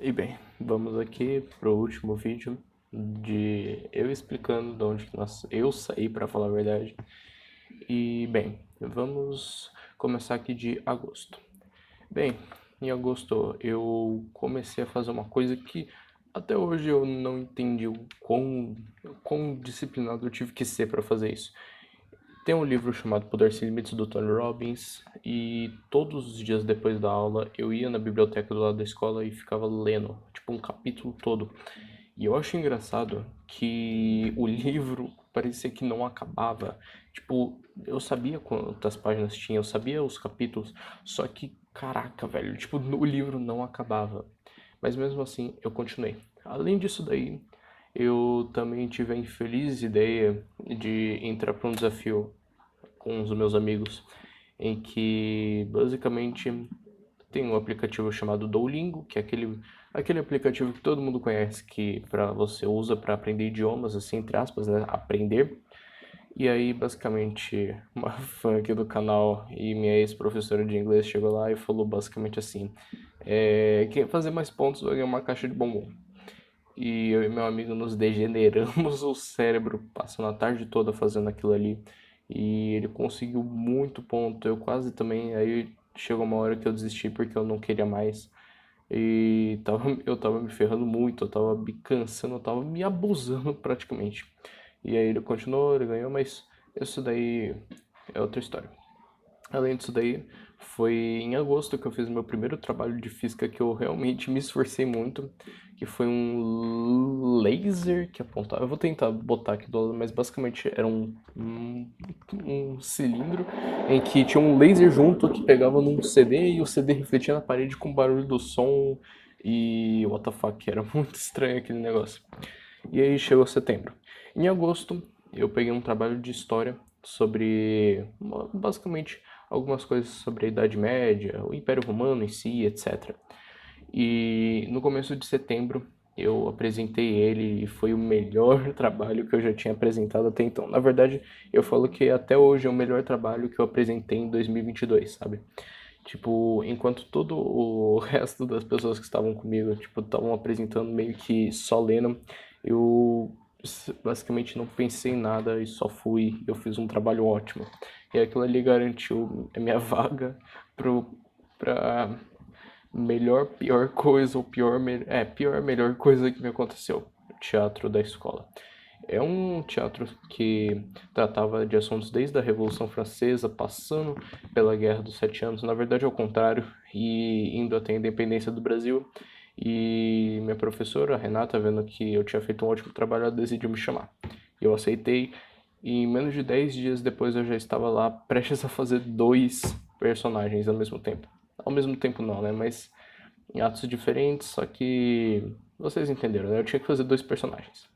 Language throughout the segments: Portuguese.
E bem, vamos aqui pro último vídeo de eu explicando de onde que eu saí, para falar a verdade. E bem, vamos começar aqui de agosto. Bem, em agosto eu comecei a fazer uma coisa que até hoje eu não entendi o quão disciplinado eu tive que ser para fazer isso. Tem um livro chamado Poder Sem Limites do Tony Robbins e todos os dias depois da aula eu ia na biblioteca do lado da escola e ficava lendo, tipo um capítulo todo. E eu acho engraçado que o livro parecia que não acabava. Tipo, eu sabia quantas páginas tinha, eu sabia os capítulos, só que, caraca, velho, tipo, o livro não acabava. Mas mesmo assim, eu continuei. Além disso daí, eu também tive a infeliz ideia de entrar para um desafio com os meus amigos, em que basicamente tem um aplicativo chamado Duolingo, que é aquele aplicativo que todo mundo conhece, que você usa para aprender idiomas, assim, entre aspas, né? Aprender. E aí, basicamente, uma fã aqui do canal e minha ex-professora de inglês chegou lá e falou basicamente assim: quem fazer mais pontos vai ganhar uma caixa de bombom. E eu e meu amigo nos degeneramos o cérebro, passando a tarde toda fazendo aquilo ali. E ele conseguiu muito ponto, eu quase também. Aí chegou uma hora que eu desisti porque eu não queria mais. Eu tava me ferrando muito, eu tava me cansando, eu tava me abusando praticamente. E aí ele continuou, ele ganhou, mas isso daí é outra história. Além disso daí, foi em agosto que eu fiz meu primeiro trabalho de física que eu realmente me esforcei muito, que foi um laser que apontava. Eu vou tentar botar aqui do lado, mas basicamente era um cilindro em que tinha um laser junto que pegava num CD e o CD refletia na parede com o barulho do som e what the fuck, era muito estranho aquele negócio. E aí chegou setembro. Em agosto, eu peguei um trabalho de história sobre, basicamente, algumas coisas sobre a Idade Média, o Império Romano em si, etc. E no começo de setembro, eu apresentei ele e foi o melhor trabalho que eu já tinha apresentado até então. Na verdade, eu falo que até hoje é o melhor trabalho que eu apresentei em 2022, sabe? Tipo, enquanto todo o resto das pessoas que estavam comigo, tipo, estavam apresentando meio que só lendo, eu basicamente não pensei em nada e só fui. Eu fiz um trabalho ótimo. E aquilo ali garantiu a minha vaga pro, pra melhor, pior coisa, ou pior, melhor coisa que me aconteceu. No teatro da escola. É um teatro que tratava de assuntos desde a Revolução Francesa, passando pela Guerra dos Sete Anos, na verdade ao contrário, e indo até a independência do Brasil. E minha professora, a Renata, vendo que eu tinha feito um ótimo trabalho, ela decidiu me chamar. Eu aceitei, e em menos de 10 dias depois eu já estava lá prestes a fazer dois personagens ao mesmo tempo. Ao mesmo tempo não, né? Mas em atos diferentes, só que vocês entenderam, né? Eu tinha que fazer dois personagens.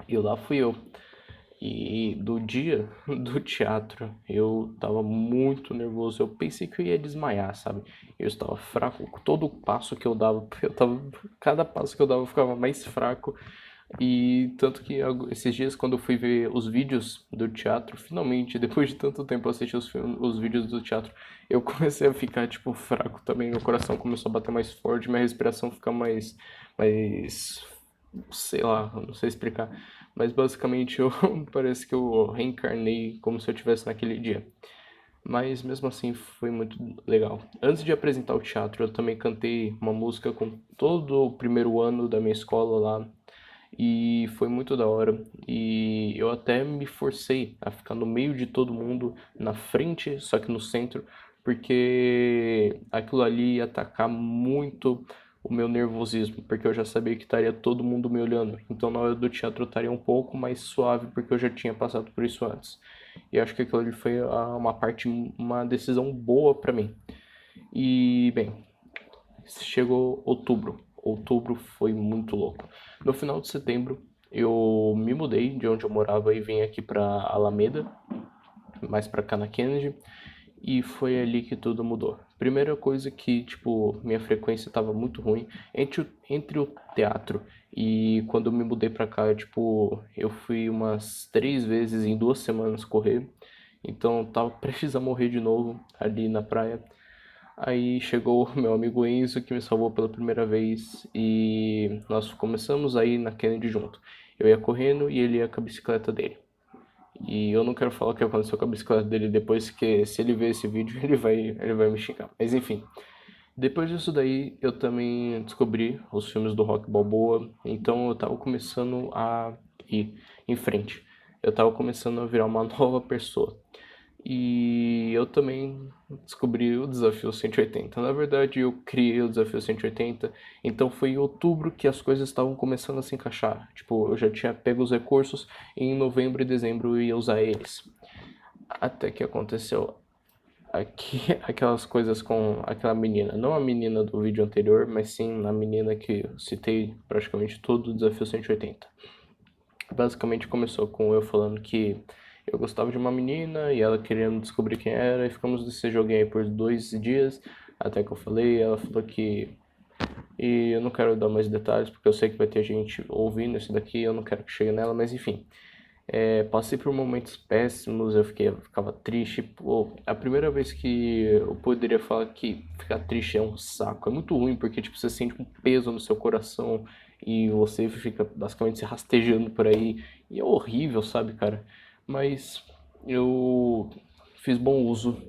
E lá fui eu. E do dia do teatro, eu tava muito nervoso. Eu pensei que eu ia desmaiar, sabe? Eu estava fraco. Todo passo que eu dava, cada passo que eu dava eu ficava mais fraco. E tanto que esses dias, quando eu fui ver os vídeos do teatro, finalmente, depois de tanto tempo assistir os vídeos do teatro, eu comecei a ficar, tipo, fraco também. Meu coração começou a bater mais forte, minha respiração fica mais, sei lá, não sei explicar. Mas basicamente eu parece que eu reencarnei como se eu estivesse naquele dia. Mas mesmo assim foi muito legal. Antes de apresentar o teatro, eu também cantei uma música com todo o primeiro ano da minha escola lá. E foi muito da hora. E eu até me forcei a ficar no meio de todo mundo, na frente, só que no centro, porque aquilo ali ia atacar muito o meu nervosismo, porque eu já sabia que estaria todo mundo me olhando. Então na hora do teatro eu estaria um pouco mais suave, porque eu já tinha passado por isso antes. E acho que aquilo ali foi uma decisão boa pra mim. E, bem, chegou outubro. Outubro foi muito louco. No final de setembro, eu me mudei de onde eu morava e vim aqui pra Alameda, mais pra cá na Kennedy, e foi ali que tudo mudou. Primeira coisa que, tipo, minha frequência tava muito ruim entre o teatro e quando eu me mudei pra cá, tipo, eu fui umas 3 vezes em 2 semanas correr, então eu tava prestes a morrer de novo ali na praia. Aí chegou meu amigo Enzo que me salvou pela primeira vez e nós começamos a ir na Kennedy junto. Eu ia correndo e ele ia com a bicicleta dele. E eu não quero falar o que aconteceu com a bicicleta dele depois, que se ele ver esse vídeo ele vai me xingar. Mas enfim, depois disso daí eu também descobri os filmes do Rock Balboa, então eu tava começando a ir em frente. Eu tava começando a virar uma nova pessoa. E eu também descobri o desafio 180. Na verdade, eu criei o desafio 180, então foi em outubro que as coisas estavam começando a se encaixar. Tipo, eu já tinha pego os recursos e em novembro e dezembro eu ia usar eles. Até que aconteceu aquelas coisas com aquela menina. Não a menina do vídeo anterior, mas sim a menina que eu citei praticamente todo o desafio 180. Basicamente começou com eu falando que eu gostava de uma menina e ela querendo descobrir quem era, e ficamos nesse joguinho aí por 2 dias, até que eu falei, ela falou que. E eu não quero dar mais detalhes, porque eu sei que vai ter gente ouvindo isso daqui, eu não quero que chegue nela, mas enfim. Passei por momentos péssimos, ficava triste. Pô, a primeira vez que eu poderia falar que ficar triste é um saco. É muito ruim, porque tipo, você sente um peso no seu coração e você fica basicamente se rastejando por aí. E é horrível, sabe, cara? Mas eu fiz bom uso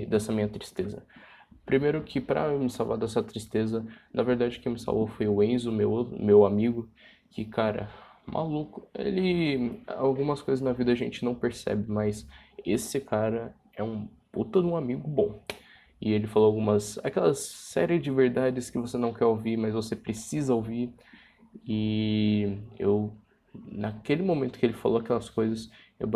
dessa minha tristeza. Primeiro que para me salvar dessa tristeza, na verdade quem me salvou foi o Enzo, meu amigo, que cara, maluco, ele algumas coisas na vida a gente não percebe, mas esse cara é um puta de um amigo bom. E ele falou aquelas série de verdades que você não quer ouvir, mas você precisa ouvir. E eu, naquele momento que ele falou aquelas coisas, eu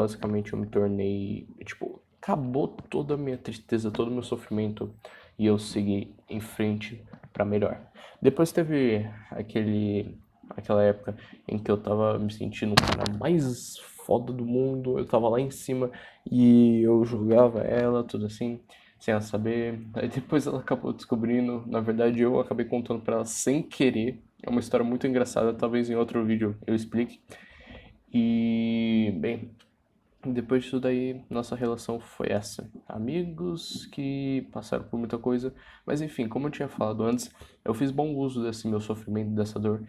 me tornei, tipo, acabou toda a minha tristeza, todo o meu sofrimento e eu segui em frente pra melhor. Depois teve aquela época em que eu tava me sentindo o cara mais foda do mundo, eu tava lá em cima e eu julgava ela, tudo assim, sem ela saber. Aí depois ela acabou descobrindo, na verdade eu acabei contando pra ela sem querer. É uma história muito engraçada, talvez em outro vídeo eu explique. E, bem, depois disso daí, nossa relação foi essa. Amigos que passaram por muita coisa, mas enfim, como eu tinha falado antes, eu fiz bom uso desse meu sofrimento, dessa dor,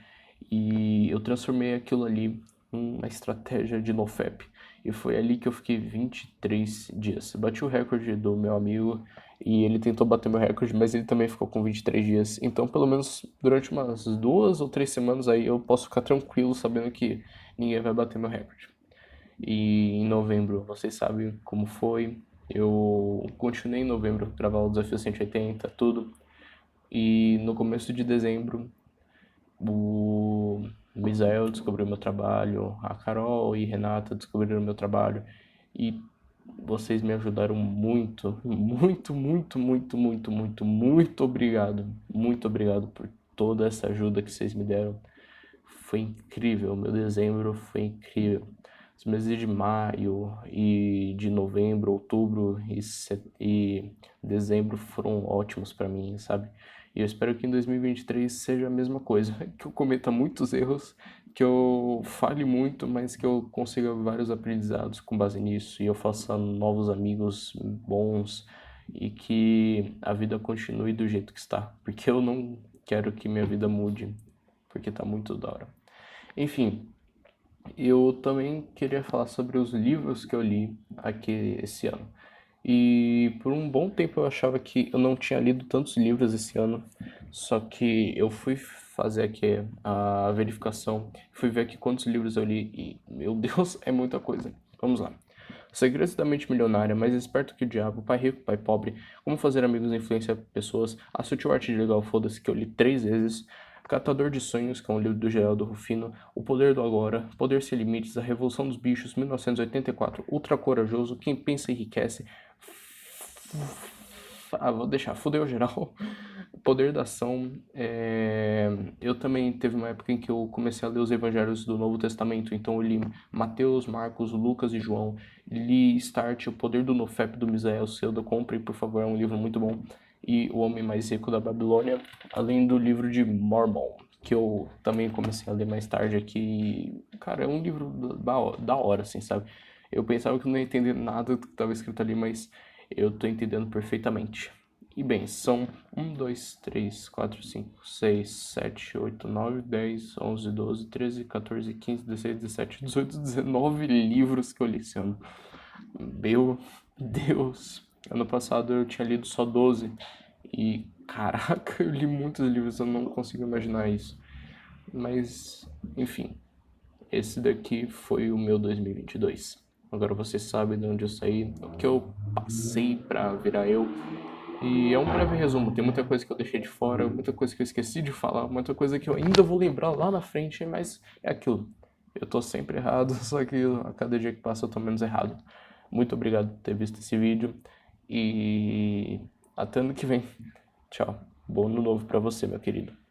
e eu transformei aquilo ali numa estratégia de NoFap. E foi ali que eu fiquei 23 dias. Bati o recorde do meu amigo e ele tentou bater meu recorde, mas ele também ficou com 23 dias. Então, pelo menos durante umas 2 ou 3 semanas aí, eu posso ficar tranquilo sabendo que ninguém vai bater meu recorde. E em novembro, vocês sabem como foi. Eu continuei em novembro a gravar o Desafio 180, tudo. E no começo de dezembro, o Misael descobriu meu trabalho, a Carol e Renata descobriram meu trabalho. E vocês me ajudaram muito, muito, muito, muito, muito, muito, muito obrigado. Muito obrigado por toda essa ajuda que vocês me deram. Foi incrível, meu dezembro foi incrível. Os meses de maio e de novembro, outubro e dezembro foram ótimos pra mim, sabe? E eu espero que em 2023 seja a mesma coisa, que eu cometa muitos erros, que eu fale muito, mas que eu consiga vários aprendizados com base nisso e eu faça novos amigos bons e que a vida continue do jeito que está, porque eu não quero que minha vida mude, porque tá muito da hora. Enfim, eu também queria falar sobre os livros que eu li aqui esse ano. E por um bom tempo eu achava que eu não tinha lido tantos livros esse ano, só que eu fui fazer aqui a verificação, fui ver aqui quantos livros eu li e, meu Deus, é muita coisa. Vamos lá. Segredos da Mente Milionária, Mais Esperto que o Diabo, Pai Rico, Pai Pobre, Como Fazer Amigos e Influenciar Pessoas, A Sutil Arte de Legal, foda-se, que eu li 3 vezes, Catador de Sonhos, que é um livro do Geraldo Rufino, O Poder do Agora, Poder Sem Limites, A Revolução dos Bichos, 1984, Ultra Corajoso, Quem Pensa Enriquece, vou deixar, fudeu geral. Poder da Ação. Eu também teve uma época em que eu comecei a ler os evangelhos do Novo Testamento, então eu li Mateus, Marcos, Lucas e João. Li Start, O Poder do NoFap do Misael Seuda, comprem, por favor, é um livro muito bom. E O Homem Mais Rico da Babilônia, além do livro de Mormon, que eu também comecei a ler mais tarde aqui. Cara, é um livro da hora, assim, sabe? Eu pensava que eu não ia entender nada do que estava escrito ali, mas eu tô entendendo perfeitamente. E bem, são 1, 2, 3, 4, 5, 6, 7, 8, 9, 10, 11, 12, 13, 14, 15, 16, 17, 18, 19 livros que eu li esse ano. Meu Deus! Ano passado eu tinha lido só 12. E caraca, eu li muitos livros, eu não consigo imaginar isso. Mas, enfim, esse daqui foi o meu 2022. Agora você sabe de onde eu saí, o que eu passei pra virar eu. E é um breve resumo, tem muita coisa que eu deixei de fora, muita coisa que eu esqueci de falar, muita coisa que eu ainda vou lembrar lá na frente, mas é aquilo. Eu tô sempre errado, só que a cada dia que passa eu tô menos errado. Muito obrigado por ter visto esse vídeo e até ano que vem. Tchau. Bom ano novo pra você, meu querido.